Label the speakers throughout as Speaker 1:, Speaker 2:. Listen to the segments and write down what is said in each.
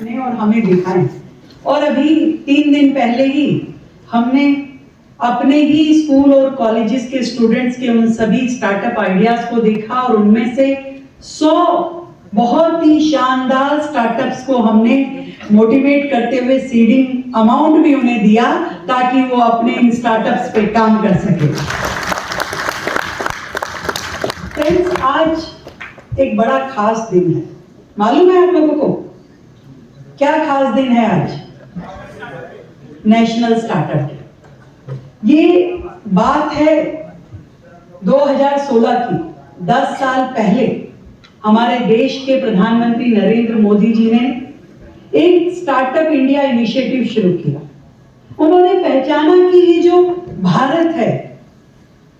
Speaker 1: और हमें दिखाएं। और अभी 3 दिन पहले ही हमने अपने ही स्कूल और कॉलेजेस के स्टूडेंट्स के उन सभी स्टार्टअप आइडियाज को देखा और उनमें से 100 बहुत ही शानदार स्टार्टअप्स को हमने मोटिवेट करते हुए सीडिंग अमाउंट भी उन्हें दिया ताकि वो अपने इन स्टार्टअप्स पे काम कर सके। फ्रेंड्स, आज एक बड़ा खास दिन है। मालूम है आप लोगों को क्या खास दिन है आज? National startup day. ये बात है 2016 की। 10 साल पहले हमारे देश के प्रधानमंत्री नरेंद्र मोदी जी ने एक स्टार्टअप इंडिया इनिशिएटिव शुरू किया। उन्होंने पहचाना कि ये जो भारत है,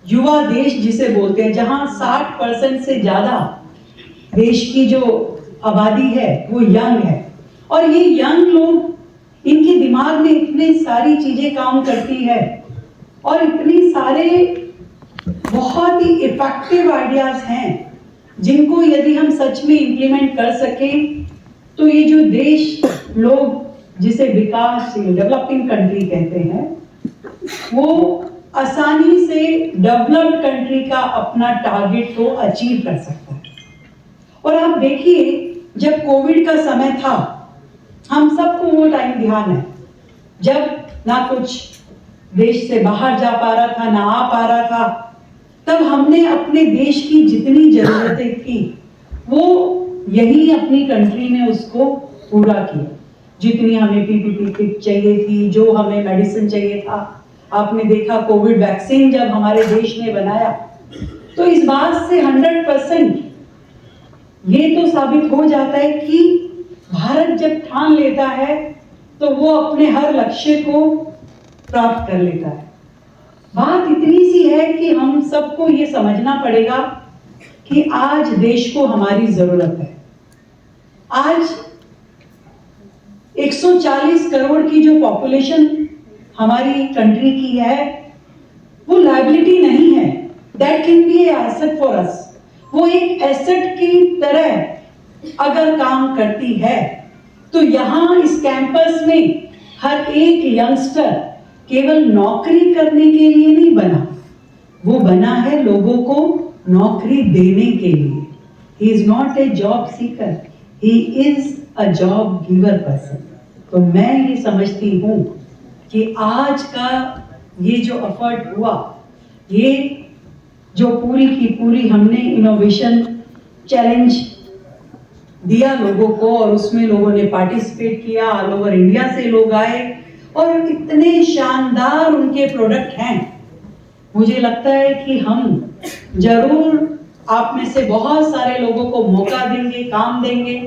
Speaker 1: युवा देश जिसे बोलते हैं, जहां 60% से ज्यादा देश की जो आबादी है वो यंग है, और ये यंग लोग, इनके दिमाग में इतनी सारी चीजें काम करती है और इतनी सारे बहुत ही इफेक्टिव आइडियाज हैं जिनको यदि हम सच में इंप्लीमेंट कर सकें तो ये जो देश लोग जिसे विकासशील डेवलपिंग कंट्री कहते हैं, वो आसानी से डेवलप्ड कंट्री का अपना टारगेट को अचीव कर सकता है। और आप देखिए, जब कोविड का समय था, हम सबको वो टाइम ध्यान है जब ना कुछ देश से बाहर जा पा रहा था, ना आ पा रहा था, तब हमने अपने देश की जितनी जरूरतें थी वो यही अपनी कंट्री में उसको पूरा किया। जितनी हमें पीपीई किट चाहिए थी, जो हमें मेडिसिन चाहिए था, आपने देखा कोविड वैक्सीन जब हमारे देश ने बनाया, तो इस बात से 100% ये तो साबित हो जाता है कि भारत जब ठान लेता है तो वो अपने हर लक्ष्य को प्राप्त कर लेता है। बात इतनी सी है कि हम सबको ये समझना पड़ेगा कि आज देश को हमारी जरूरत है। आज 140 करोड़ की जो पॉपुलेशन हमारी कंट्री की है, वो लायबिलिटी नहीं है। That can be A asset for us. वो एक एसेट की तरह अगर काम करती है तो यहाँ इस कैंपस में हर एक यंगस्टर केवल नौकरी करने के लिए नहीं बना, वो बना है लोगों को नौकरी देने के लिए। He is not a job seeker, he is a job giver person. तो मैं ये समझती हूँ कि आज का ये जो एफर्ट हुआ, ये जो पूरी की पूरी हमने इनोवेशन चैलेंज दिया लोगों को और उसमें लोगों ने पार्टिसिपेट किया, ऑल ओवर इंडिया से लोग आए और इतने शानदार उनके प्रोडक्ट हैं। मुझे लगता है कि हम जरूर आप में से बहुत सारे लोगों को मौका देंगे, काम देंगे,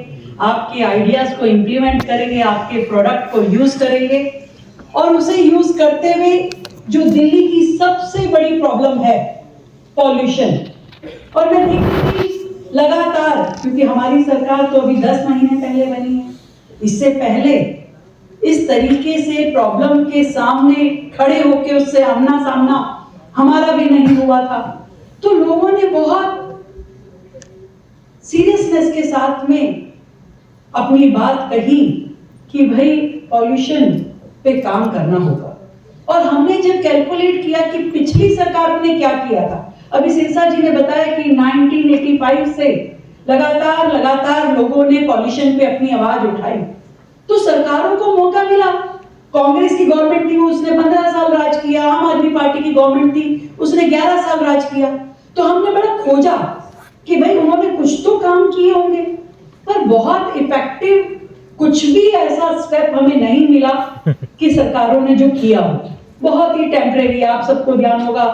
Speaker 1: आपके आइडियाज को इम्प्लीमेंट करेंगे, आपके प्रोडक्ट को यूज करेंगे और उसे यूज करते हुए जो दिल्ली की सबसे बड़ी प्रॉब्लम है, पॉल्यूशन। और मैं देखती थी लगातार, क्योंकि हमारी सरकार तो अभी 10 महीने पहले बनी है, इससे पहले इस तरीके से प्रॉब्लम के सामने खड़े होकर उससे आमना सामना हमारा भी नहीं हुआ था। तो लोगों ने बहुत सीरियसनेस के साथ में अपनी बात कही कि भाई पॉल्यूशन पे काम करना होगा। और हमने जब कैलकुलेट किया कि पिछली सरकार ने क्या किया था, अभी सिरसा जी ने बताया कि 1985 से लगातार लोगों ने पॉल्यूशन पे अपनी आवाज उठाई, तो सरकारों को मौका मिला। कांग्रेस की गवर्नमेंट थी, उसने 15 साल राज किया, आम आदमी पार्टी की गवर्नमेंट थी, उसने 11 साल राज किया। तो हमने बड़ा खोजा कि भाई उन्होंने कुछ तो काम किए होंगे, पर बहुत इफेक्टिव कुछ भी ऐसा स्टेप हमें नहीं मिला कि सरकारों ने जो किया हो। बहुत ही टेम्परेरी, आप सबको ध्यान होगा,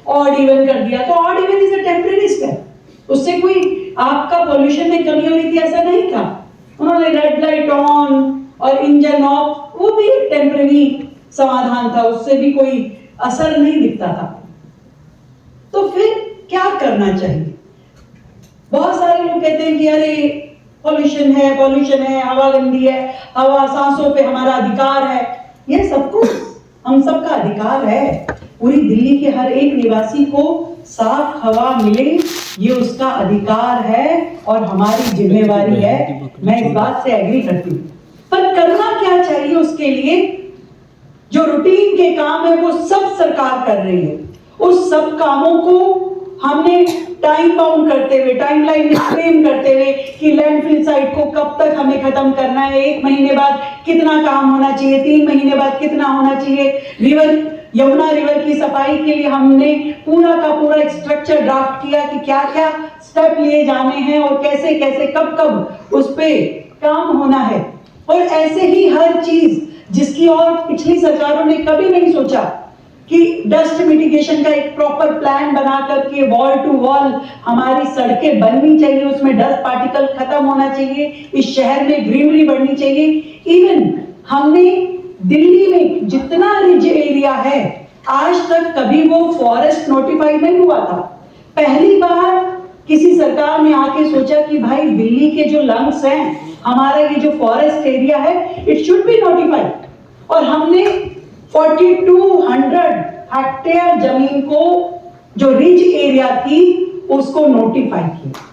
Speaker 1: ऑड इवन कर दिया, तो odd even is a temporary step. उससे कोई आपका पॉल्यूशन में कमी हो रही थी ऐसा नहीं था। उन्होंने रेड लाइट ऑन और इंजन ऑफ, वो भी एक टेम्परेरी समाधान था, उससे भी कोई असर नहीं दिखता था। तो फिर क्या करना चाहिए? बहुत सारे लोग कहते हैं कि अरे पॉल्यूशन है, हवा गंदी है, हवा, सांसों पे हमारा अधिकार है। ये सब कुछ हम सबका अधिकार है। पूरी दिल्ली के हर एक निवासी को साफ हवा मिले, ये उसका अधिकार है और हमारी जिम्मेवारी है। मैं इस बात से एग्री करती हूँ। उसके लिए जो रूटीन के काम है वो सब सरकार कर रही है। उस सब कामों को हमने टाइम बाउंड करते हुए, टाइमलाइन में फ्रेम करते हुए कि लैंडफिल साइट को कब तक हमें खत्म करना है, 1 महीने बाद कितना काम होना चाहिए, 3 महीने बाद कितना होना चाहिए, रिवर यमुना रिवर की सफाई के लिए हमने पूरा का पूरा एक स्ट्रक्चर ड्राफ्ट किया कि क्या क्या स्टेप लिए जाने हैं और कैसे कैसे कब कब उस पे काम होना है। और ऐसे ही हर चीज जिसकी और पिछली सरकारों ने कभी नहीं सोचा कि डस्ट मिटिगेशन का एक प्रॉपर प्लान बना करके वॉल टू वॉल हमारी सड़कें बननी चाहिए, उसमें डस्ट पार्टिकल खत्म होना चाहिए, इस शहर में ग्रीनरी बढ़नी चाहिए। इवन हमने दिल्ली में जितना रिज एरिया है आज तक कभी वो फॉरेस्ट नोटिफाइड नहीं हुआ था। पहली बार किसी सरकार ने आके सोचा कि भाई दिल्ली के जो लंग्स हैं, हमारा ये जो फॉरेस्ट एरिया है, इट शुड बी नोटिफाइड। और हमने 4200 हेक्टेयर जमीन को जो रिज एरिया थी उसको नोटिफाई किया।